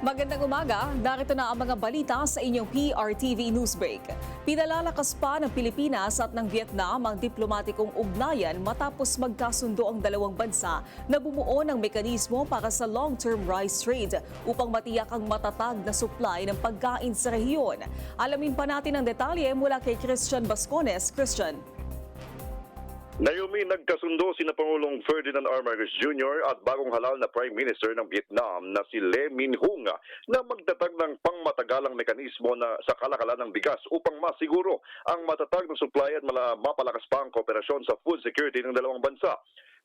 Magandang umaga, narito na ang mga balita sa inyong PRTV Newsbreak. Pinalalakas pa ng Pilipinas at ng Vietnam ang diplomatikong ugnayan matapos magkasundo ang dalawang bansa na bumuo ng mekanismo para sa long-term rice trade upang matiyak ang matatag na supply ng pagkain sa rehiyon. Alamin pa natin ang detalye mula kay Christian Bascones. Christian. Naomi, nagkasundo sina Pangulong Ferdinand R. Marcos Jr. at bagong halal na Prime Minister ng Vietnam na si Lee Min-hung na magtatag ng pangmatagalang mekanismo na sa kalakalan ng bigas upang masiguro ang matatag na supply at mapalakas pa ang kooperasyon sa food security ng dalawang bansa.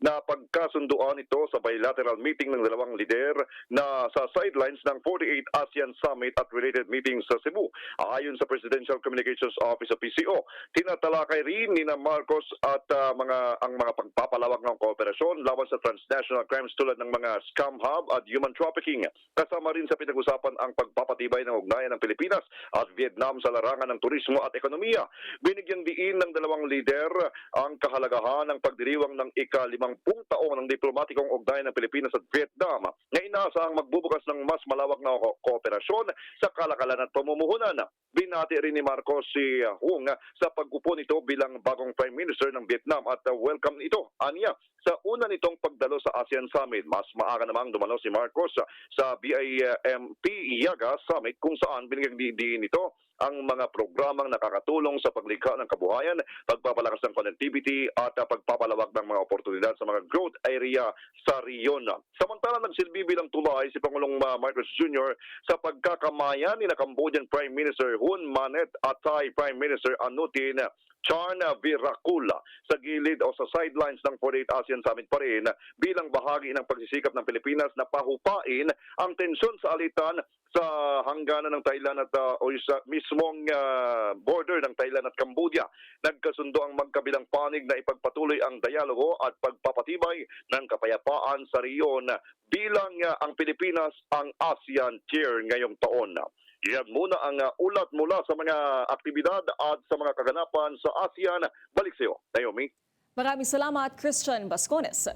Na pagkasunduan ito sa bilateral meeting ng dalawang lider na sa sidelines ng 48th ASEAN Summit at related meetings sa Cebu. Ayon sa Presidential Communications Office o PCO, tinatalakay rin ni Marcos at ang mga pagpapalawak ng kooperasyon laban sa transnational crimes tulad ng mga scam hub at human trafficking. Kasama rin sa pinag-usapan ang pagpapatibay ng ugnayan ng Pilipinas at Vietnam sa larangan ng turismo at ekonomiya. Binigyang diin ng dalawang lider ang kahalagahan ng pagdiriwang ng ika-50 taon ng diplomatikong ugnayan ng Pilipinas at Vietnam na inaasahang magbubukas ng mas malawak na kooperasyon sa kalakalan at pamumuhunan. Binati rin ni Marcos si Hung sa pag-upo nito bilang bagong Prime Minister ng Vietnam at welcome ito, aniya, sa una nitong pagdalo sa ASEAN Summit. Mas maaga namang dumalo si Marcos sa BIMP Yaga Summit kung saan binigyang diin nito ang mga programang nakakatulong sa paglikha ng kabuhayan, pagpapalakas ng connectivity at pagpapalawak ng mga oportunidad sa mga growth area sa riyon. Samantala, nagsilbi bilang tulay si Pangulong Marcos Jr. sa pagkakamayan ni Cambodian Prime Minister Hun Manet at Thai Prime Minister Anutin Charnvirakul sa gilid o sa sidelines ng 48th ASEAN Summit pa rin bilang bahagi ng pagsisikap ng Pilipinas na pahupain ang tensyon sa alitan sa hangganan ng Thailand at o sa mismong border ng Thailand at Cambodia. Nagkasundo ang magkabilang panig na ipagpatuloy ang dialogo at pagpapatibay ng kapayapaan sa riyon bilang ang Pilipinas ang ASEAN Chair ngayong taon. Yan muna ang ulat mula sa mga aktibidad at sa mga kaganapan sa ASEAN. Balik sa iyo, Naomi. Maraming salamat, Christian Bascones.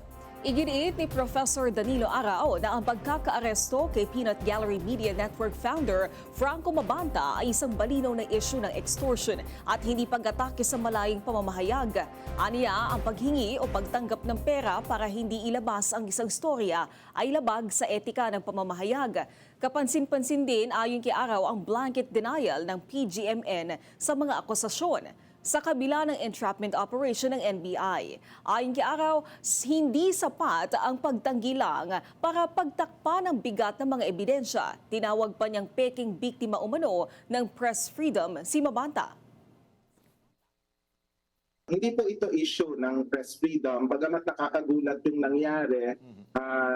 Iginiit ni Professor Danilo Arao na ang pagkakaaresto kay Peanut Gallery Media Network founder Franco Mabanta ay isang balinaw na issue ng extortion at hindi pag-atake sa malayang pamamahayag. Aniya, ang paghingi o pagtanggap ng pera para hindi ilabas ang isang storya ay labag sa etika ng pamamahayag. Kapansin-pansin din ayon kay Arao ang blanket denial ng PGMN sa mga akusasyon sa kabila ng entrapment operation ng NBI. Ayon kay Arao, hindi sapat ang pagtanggi lang para pagtakpan ng bigat ng mga ebidensya. Tinawag pa niyang peking biktima umano ng press freedom si Mabanta. Hindi po ito issue ng press freedom. Bagamat nakakagulat yung nangyari,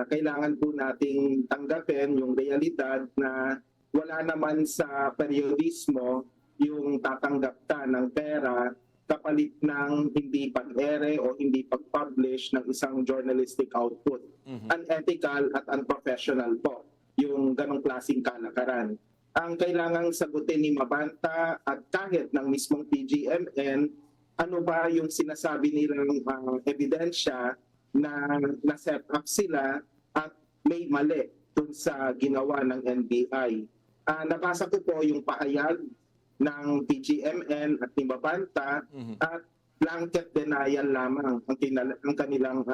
kailangan po nating tanggapin yung realidad na wala naman sa periodismo yung tatanggap ka ng pera kapalit ng hindi pag-ere o hindi pag-publish ng isang journalistic output. Unethical at unprofessional po yung ganong klaseng kalakaran. Ang kailangang sagutin ni Mabanta at kahit ng mismong PGMN, ano ba yung sinasabi nilang ebidensya na na-set up sila at may mali dun sa ginawa ng NBI. Nabasa ko po yung pahayag ng PGMN at ni Mabanta at blanket denial lamang ang kanilang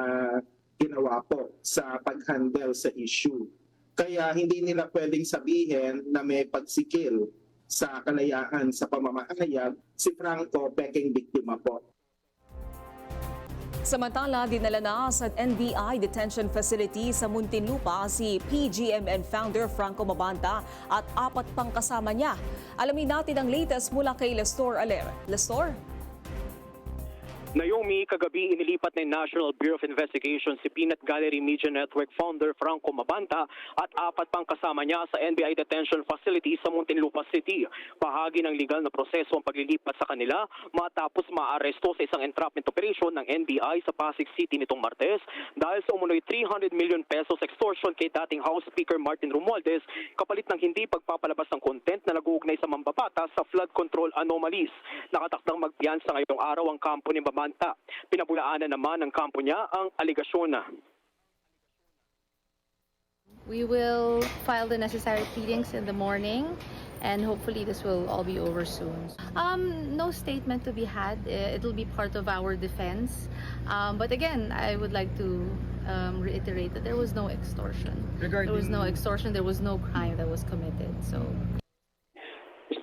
ginawa po sa pag-handle sa issue. Kaya hindi nila pwedeng sabihin na may pagsikil sa kalayaan sa pamamahayag si Franco peking biktima po. Samantala, dinala na sa NBI detention facility sa Muntinlupa si PGMN founder Franco Mabanta at 4 pang kasama niya. Alamin natin ang latest mula kay Lestor Aler. Lestor? Naomi, kagabi inilipat ng National Bureau of Investigation si Peanut Gallery Media Network founder Franco Mabanta at 4 pang kasama niya sa NBI detention facility sa Muntinlupa City. Bahagi ng legal na proseso ang paglilipat sa kanila matapos maaresto sa isang entrapment operation ng NBI sa Pasig City nitong Martes dahil sa umunoy 300 million pesos extortion kay dating House Speaker Martin Romualdez kapalit ng hindi pagpapalabas ng content na nag-uugnay sa mambabatas sa flood control anomalies. Nakatakdang magpiyansa ngayong araw ang kampo ni Mabanta. Pinabulaanan naman ng kampo niya ang aligasyon. We will file the necessary pleadings in the morning, and hopefully this will all be over soon. No statement to be had. It'll be part of our defense. But again, I would like to reiterate that there was no extortion. There was no extortion. There was no crime that was committed. So.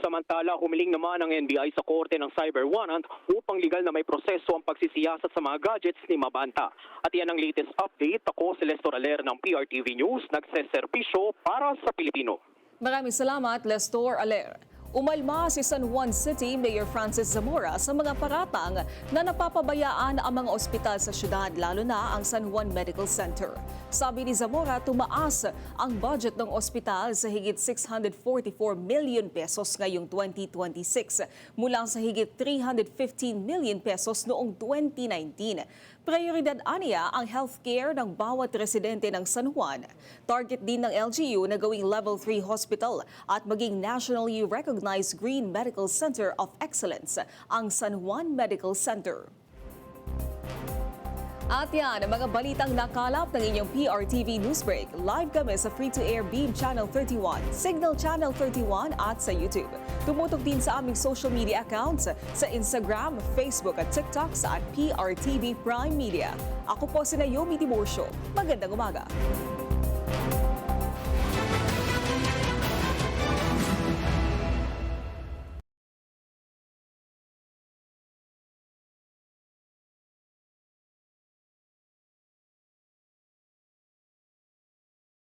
Samantala, humiling naman ang NBI sa korte ng cyber warrant upang legal na may proseso ang pagsisiyasat sa mga gadgets ni Mabanta. At yan ang latest update. Ako si Lester Aler ng PRTV News, nagseserbisyo para sa Pilipino. Maraming salamat, Lestor Aler. Umalma si San Juan City Mayor Francis Zamora sa mga paratang na napapabayaan ang mga ospital sa syudad, lalo na ang San Juan Medical Center. Sabi ni Zamora, tumaas ang budget ng ospital sa higit 644 million pesos ngayong 2026 mula sa higit 315 million pesos noong 2019. Prioridad aniya ang healthcare ng bawat residente ng San Juan. Target din ng LGU na gawing Level 3 hospital at maging nationally recognized Green Medical Center of Excellence ang San Juan Medical Center. At yan, ang mga balitang nakalap ng inyong PRTV Newsbreak. Live kami sa free-to-air Beam Channel 31, Signal Channel 31 at sa YouTube. Tumutok din sa aming social media accounts sa Instagram, Facebook at TikTok sa @PRTV Prime Media. Ako po si Naomi Tiburcio. Magandang umaga.